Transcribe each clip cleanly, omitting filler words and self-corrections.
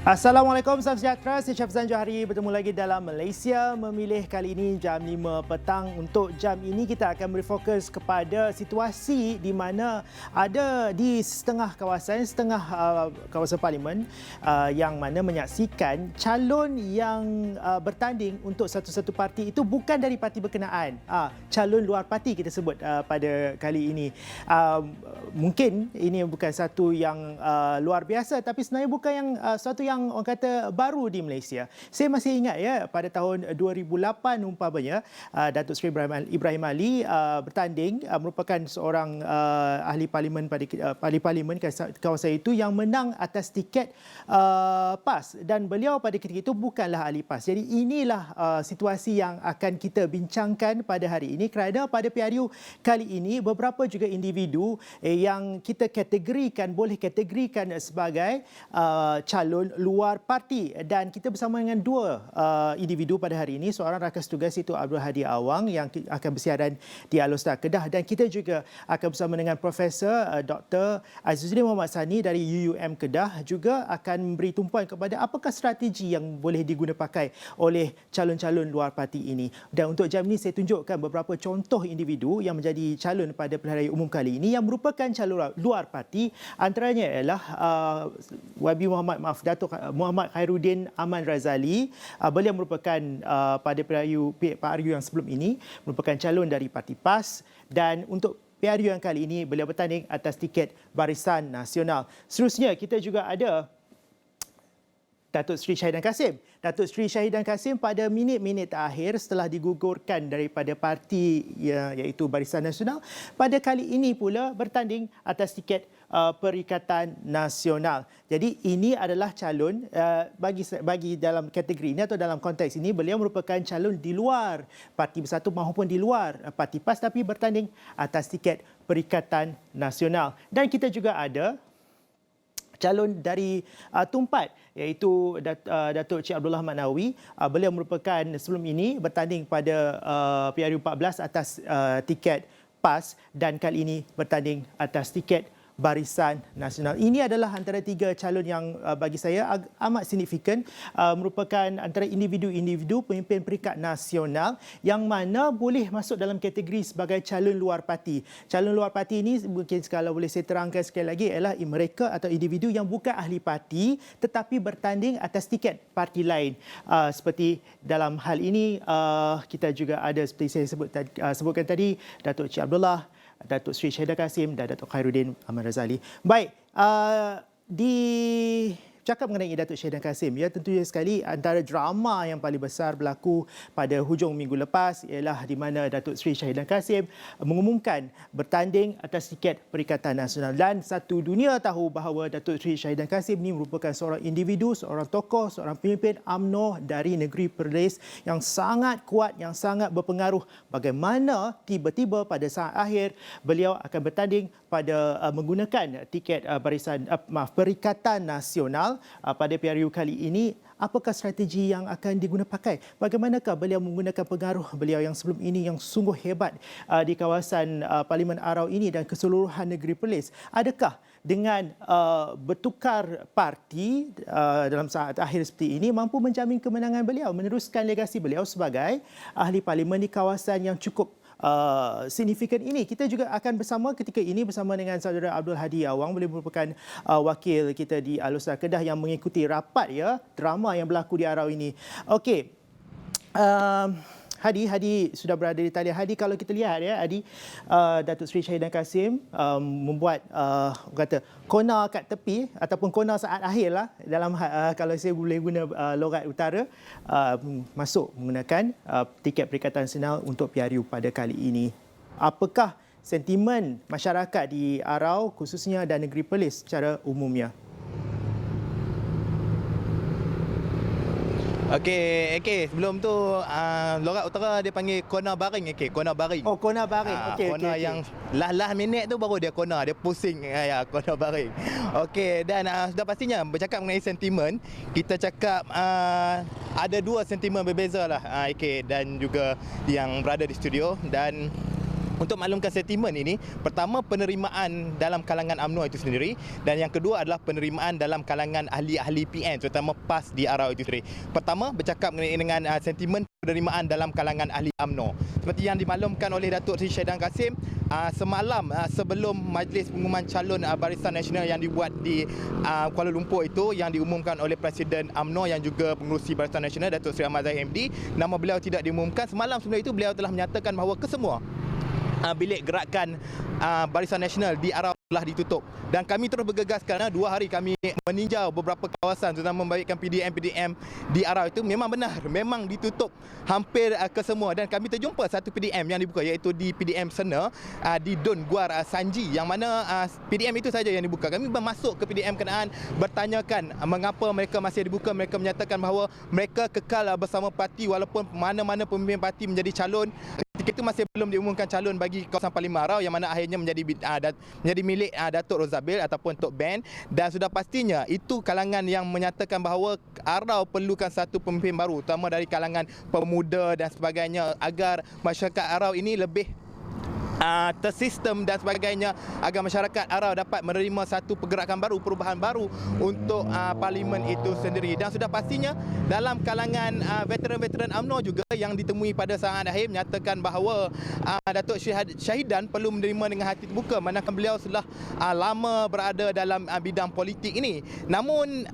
Assalamualaikum, salam sejahtera. Saya Syafzan Johari bertemu lagi dalam Malaysia Memilih. Kali ini jam 5 petang. Untuk jam ini kita akan berfokus kepada situasi di mana ada di setengah kawasan parlimen yang mana menyaksikan calon yang bertanding untuk satu-satu parti itu bukan dari parti berkenaan. Calon luar parti kita sebut pada kali ini. Mungkin ini bukan satu yang luar biasa, tapi sebenarnya bukan yang satu yang orang kata baru di Malaysia. Saya masih ingat ya, pada tahun 2008 umpamanya Datuk Seri Ibrahim Ali bertanding, merupakan seorang ahli parlimen kawasan itu yang menang atas tiket PAS, dan beliau pada ketika itu bukanlah ahli PAS. Jadi inilah situasi yang akan kita bincangkan pada hari ini, kerana pada PRU kali ini beberapa juga individu yang kita boleh kategorikan sebagai calon luar parti, dan kita bersama dengan dua individu pada hari ini. Seorang rakan tugas itu Abdul Hadi Awang yang akan bersiaran di Alor Star Kedah, dan kita juga akan bersama dengan Profesor Dr. Azzuddin Mohamad Sani dari UUM Kedah, juga akan memberi tumpuan kepada apakah strategi yang boleh pakai oleh calon-calon luar parti ini. Dan untuk jam ini saya tunjukkan beberapa contoh individu yang menjadi calon pada pilihan raya umum kali ini yang merupakan calon luar parti. Antaranya ialah Datuk Muhammad Khairuddin Aman Razali. Beliau merupakan pada PRU yang sebelum ini merupakan calon dari Parti PAS, dan untuk PRU yang kali ini beliau bertanding atas tiket Barisan Nasional. Seterusnya kita juga ada Datuk Seri Shahidan Kassim. Datuk Seri Shahidan Kassim pada minit-minit terakhir setelah digugurkan daripada parti iaitu Barisan Nasional, pada kali ini pula bertanding atas tiket Perikatan Nasional. Jadi ini adalah calon bagi dalam kategori ini atau dalam konteks ini, beliau merupakan calon di luar Parti Bersatu maupun di luar Parti PAS, tapi bertanding atas tiket Perikatan Nasional. Dan kita juga ada calon dari Tumpat, iaitu Datuk Cik Abdullah Maknawi. Beliau merupakan sebelum ini bertanding pada PRU 14 atas tiket PAS, dan kali ini bertanding atas tiket Barisan Nasional. Ini adalah antara tiga calon yang bagi saya amat signifikan, merupakan antara individu-individu pemimpin peringkat nasional yang mana boleh masuk dalam kategori sebagai calon luar parti. Calon luar parti ini mungkin kalau boleh saya terangkan sekali lagi ialah mereka atau individu yang bukan ahli parti tetapi bertanding atas tiket parti lain. Seperti dalam hal ini kita juga ada seperti saya sebutkan tadi, Datuk Cik Abdullah, Datuk Seri Shahidan Kassim dan Datuk Khairuddin Aman Razali. Baik, cakap mengenai Datuk Shahidan Kassim, ya, tentunya sekali antara drama yang paling besar berlaku pada hujung minggu lepas ialah di mana Datuk Seri Shahidan Kassim mengumumkan bertanding atas tiket Perikatan Nasional, dan satu dunia tahu bahawa Datuk Seri Shahidan Kassim ini merupakan seorang individu, seorang tokoh, seorang pemimpin UMNO dari negeri Perlis yang sangat kuat, yang sangat berpengaruh. Bagaimana tiba-tiba pada saat akhir beliau akan bertanding pada menggunakan tiket Perikatan Nasional pada PRU kali ini. Apakah strategi yang akan pakai? Bagaimanakah beliau menggunakan pengaruh beliau yang sebelum ini yang sungguh hebat di kawasan Parlimen Arau ini dan keseluruhan negeri Perlis? Adakah dengan bertukar parti dalam saat akhir seperti ini mampu menjamin kemenangan beliau, meneruskan legasi beliau sebagai ahli parlimen di kawasan yang cukup signifikan ini? Kita juga akan bersama ketika ini bersama dengan saudara Abdul Hadi Awang, beliau merupakan wakil kita di Alor Star Kedah yang mengikuti rapat drama yang berlaku di Arau ini. Okey. Hadi sudah berada di talian. Hadi, kalau kita lihat Hadi, Datuk Seri Shahidan Kassim membuat kona kat tepi ataupun kona saat akhir lah, dalam kalau saya boleh guna logat utara, masuk menggunakan tiket Perikatan Nasional untuk PRU pada kali ini. Apakah sentimen masyarakat di Arau khususnya dan negeri Perlis secara umumnya? Okey. Sebelum tu, logat utara dia panggil kona baring. Kona baring. Oh, kona baring. Kona yang last minit tu baru dia kona, dia pusing. Kona baring. Okey, dan sudah pastinya bercakap mengenai sentimen, kita cakap ada dua sentimen berbeza lah, dan juga yang berada di studio. Dan Untuk maklumkan sentimen ini, pertama penerimaan dalam kalangan UMNO itu sendiri, dan yang kedua adalah penerimaan dalam kalangan ahli-ahli PN, terutama PAS di Arau itu sendiri. Pertama, bercakap mengenai dengan sentimen penerimaan dalam kalangan ahli UMNO. Seperti yang dimaklumkan oleh Datuk Seri Shahidan Kassim, semalam sebelum majlis pengumuman calon Barisan Nasional yang dibuat di Kuala Lumpur itu, yang diumumkan oleh Presiden UMNO yang juga pengerusi Barisan Nasional, Datuk Seri Ahmad Zahid MD, nama beliau tidak diumumkan. Semalam sebelum itu beliau telah menyatakan bahawa kesemua bilik gerakan Barisan Nasional di Arau telah ditutup, dan kami terus bergegas kerana 2 hari kami meninjau beberapa kawasan, terutama membaikkan PDM di Arau itu memang benar, memang ditutup hampir ke semua, dan kami terjumpa satu PDM yang dibuka, iaitu di PDM Sena di Don Guar Sanji, yang mana PDM itu saja yang dibuka. Kami masuk ke PDM kenaan, bertanyakan mengapa mereka masih dibuka. Mereka menyatakan bahawa mereka kekal bersama parti walaupun mana-mana pemimpin parti menjadi calon. Ketika itu masih belum diumumkan calon bagi kawasan Parlimen Arau, yang mana akhirnya menjadi milik Datuk Rozabil ataupun Tok Ben, dan sudah pastinya itu kalangan yang menyatakan bahawa Arau perlukan satu pemimpin baru, terutama dari kalangan pemuda dan sebagainya, agar masyarakat Arau ini lebih tersistem dan sebagainya, agar masyarakat Arau dapat menerima satu pergerakan baru, perubahan baru untuk parlimen itu sendiri. Dan sudah pastinya dalam kalangan veteran-veteran UMNO juga yang ditemui pada saat akhir menyatakan bahawa Datuk Shahidan perlu menerima dengan hati terbuka, manakala beliau telah lama berada dalam bidang politik ini. Namun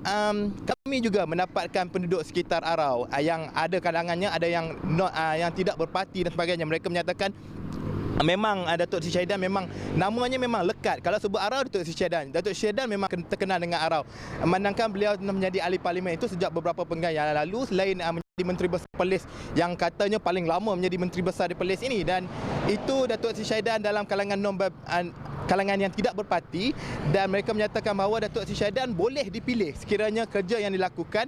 kami juga mendapatkan penduduk sekitar Arau yang ada kalangannya ada yang tidak berparti dan sebagainya. Mereka menyatakan memang Datuk Seri Shahidan memang namanya memang lekat. Kalau sebut Arau, Datuk Seri Shahidan, Datuk Seri Shahidan memang terkenal dengan Arau. Manakala beliau menjadi ahli parlimen itu sejak beberapa penggal yang lalu, selain menjadi Menteri Besar Perlis yang katanya paling lama menjadi Menteri Besar di Perlis ini, dan itu Datuk Seri Shahidan dalam kalangan kalangan yang tidak berparti, dan mereka menyatakan bahawa Datuk Seri Shahidan boleh dipilih sekiranya kerja yang dilakukan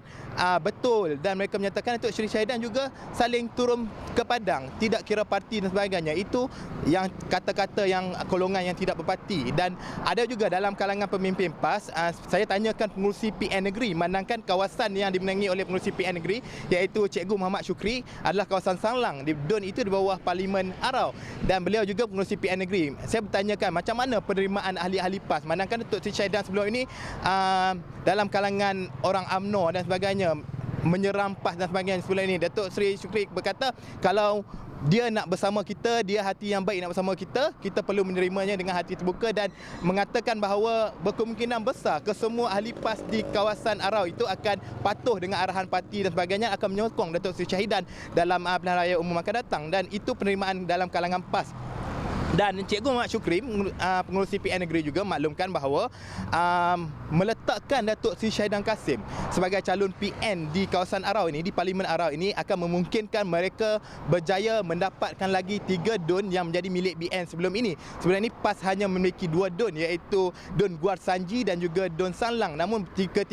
betul, dan mereka menyatakan Datuk Seri Shahidan juga saling turun ke padang, tidak kira parti dan sebagainya. Itu yang kata-kata yang golongan yang tidak berparti. Dan ada juga dalam kalangan pemimpin PAS, saya tanyakan pengurusi PN Negeri, manakala kawasan yang dimenangi oleh pengurusi PN Negeri iaitu Cikgu Muhammad Syukri adalah kawasan Sanglang, di Don itu di bawah Parlimen Arau, dan beliau juga pengurusi PN Negeri. Saya bertanyakan macam mana penerimaan ahli-ahli PAS, manakala Datuk Seri Shahidan sebelum ini dalam kalangan orang UMNO dan sebagainya menyeram PAS dan sebagainya. Sebelum ini Datuk Seri Syukri berkata kalau dia nak bersama kita, dia hati yang baik nak bersama kita, kita perlu menerimanya dengan hati terbuka, dan mengatakan bahawa berkemungkinan besar kesemua ahli PAS di kawasan Arau itu akan patuh dengan arahan parti dan sebagainya, akan menyokong Datuk Seri Shahidan dalam pilihan raya umum akan datang. Dan itu penerimaan dalam kalangan PAS. Dan Cikgu Muhammad Syukri, pengurusi PN Negeri juga maklumkan bahawa meletakkan Datuk Seri Shahidan Kassim sebagai calon PN di kawasan Arau ini, di Parlimen Arau ini, akan memungkinkan mereka berjaya mendapatkan lagi 3 Don yang menjadi milik BN sebelum ini. Sebelum ini PAS hanya memiliki 2 Don, iaitu Don Guar Sanji dan juga Don Sanglang. Namun tiga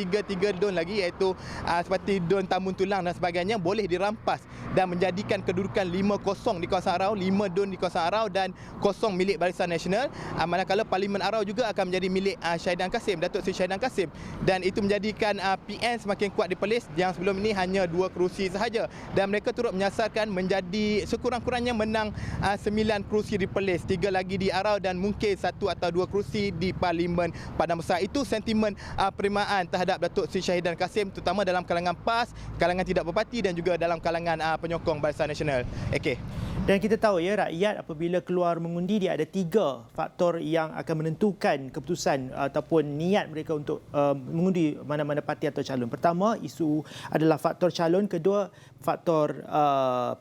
Don lagi, iaitu seperti Don Tamun Tulang dan sebagainya, boleh dirampas dan menjadikan kedudukan 5-0 di kawasan Arau, 5 Don di kawasan Arau dan 0 milik Barisan Nasional. Manakala Parlimen Arau juga akan menjadi milik Shahidan Kassim, Datuk Seri Shahidan Kassim, dan itu menjadikan PN semakin kuat di Perlis yang sebelum ini hanya 2 kerusi sahaja, dan mereka turut menyasarkan menjadi sekurang-kurangnya menang 9 kerusi di Perlis, 3 lagi di Arau, dan mungkin 1 atau 2 kerusi di Parlimen Padang Besar. Itu sentimen penerimaan terhadap Datuk Seri Shahidan Kassim, terutama dalam kalangan PAS, kalangan tidak berparti, dan juga dalam kalangan penyokong Barisan Nasional. Okey. Dan kita tahu ya, rakyat apabila keluar mengundi, dia ada 3 faktor yang akan menentukan keputusan ataupun niat mereka untuk mengundi mana-mana parti atau calon. Pertama, isu adalah faktor calon, kedua faktor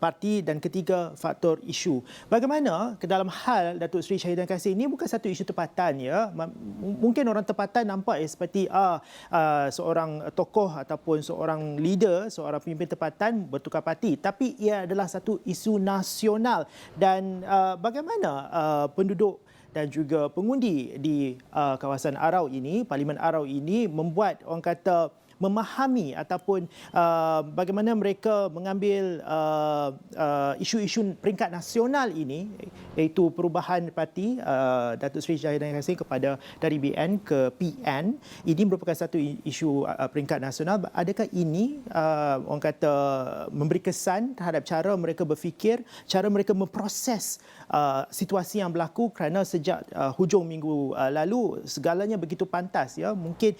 parti, dan ketiga faktor isu. Bagaimana ke dalam hal Datuk Seri Shahidan Kassim ini bukan satu isu tempatan ya. Mungkin orang tempatan nampak seperti seorang tokoh ataupun seorang leader, seorang pemimpin tempatan bertukar parti, tapi ia adalah satu isu nasional. Dan bagaimana penduduk dan juga pengundi di kawasan Arau ini, Parlimen Arau ini membuat orang kata memahami ataupun bagaimana mereka mengambil isu-isu peringkat nasional ini, iaitu perubahan parti Datuk Seri Zahid Hamid kepada dari BN ke PN. Ini merupakan satu isu peringkat nasional. Adakah ini orang kata memberi kesan terhadap cara mereka berfikir, cara mereka memproses situasi yang berlaku, kerana sejak hujung minggu lalu segalanya begitu pantas, ya, mungkin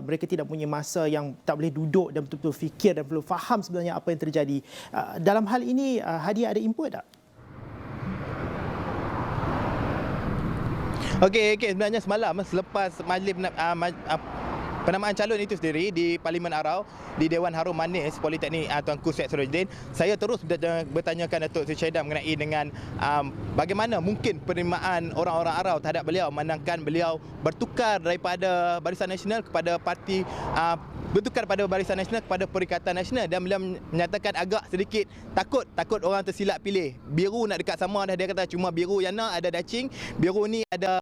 mereka tidak punya masa yang tak boleh duduk dan betul-betul fikir dan perlu faham sebenarnya apa yang terjadi. Dalam hal ini Hadi ada input tak? Okey, sebenarnya semalam selepas majlis penamaan calon itu sendiri di Parlimen Arau, di Dewan Harum Manis Politeknik Tuanku Syed Surojuddin, saya terus bertanyakan Datuk Seri Shahidam mengenai dengan bagaimana mungkin penerimaan orang-orang Arau terhadap beliau, memandangkan beliau bertukar daripada Barisan Nasional kepada parti Perikatan Nasional, dan beliau menyatakan agak sedikit takut orang tersilap pilih. Biru nak dekat sama dah, dia kata cuma biru yang nak ada dacing, biru ni ada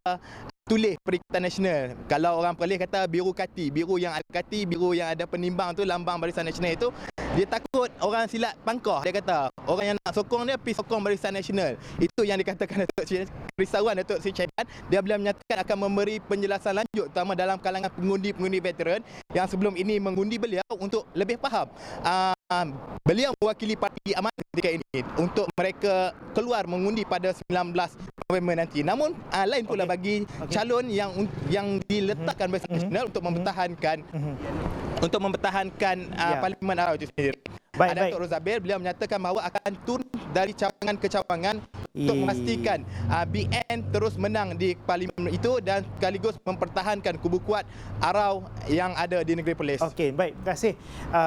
tulis Perikatan Nasional. Kalau orang Perlis kata biru kati, biru yang ada kati, biru yang ada penimbang tu lambang Barisan Nasional itu. Dia takut orang silap pangkah. Dia kata orang yang nak sokong dia pergi sokong Barisan Nasional. Itu yang dikatakan risauan Datuk Seri Shahidam. Dia beliau menyatakan akan memberi penjelasan lanjut, terutama dalam kalangan pengundi-pengundi veteran yang sebelum ini mengundi beliau, untuk lebih faham. Beliau mewakili Parti Amanah ketika ini untuk mereka keluar mengundi pada 19 November nanti. Namun lain pula bagi calon yang diletakkan Barisan Nasional untuk mempertahankan Parlimen Arau itu sendiri. Datuk Rozabil, beliau menyatakan bahawa akan turun dari cawangan ke cawangan untuk memastikan BN terus menang di Parlimen itu dan sekaligus mempertahankan kubu kuat Arau yang ada di negeri Perlis. Okey, baik. Terima kasih.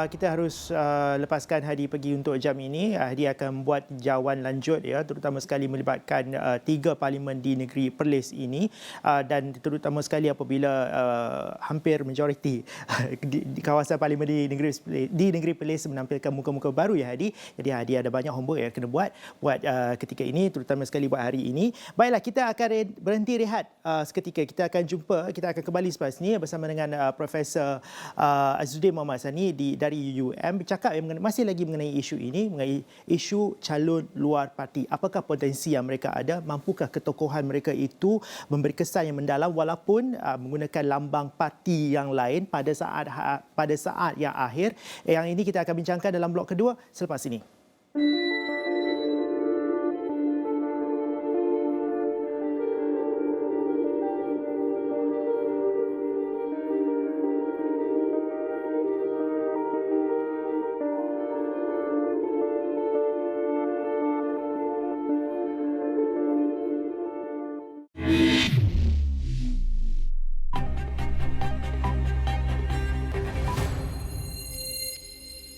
Kita harus lepaskan Hadi pergi untuk jam ini. Hadi akan membuat jauhan lanjut, ya, terutama sekali melibatkan 3 parlimen di negeri Perlis ini, dan terutama sekali apabila hampir majoriti di kawasan parlimen di negeri Perlis menampilkan muka-muka baru, ya Hadi. Jadi Hadi ada banyak homework yang kena buat ketika ini, terutama sekali buat hari ini. Baiklah, kita akan berhenti rehat seketika. Kita akan kembali selepas ini bersama dengan Profesor Azzuddin Mohamad Sani dari UUM, bercakap masih lagi mengenai isu ini, mengenai isu calon luar parti. Apakah potensi yang mereka ada? Mampukah ketokohan mereka itu memberi kesan yang mendalam walaupun menggunakan lambang parti yang lain pada saat yang akhir? Yang ini kita akan bincangkan dalam blok kedua selepas ini.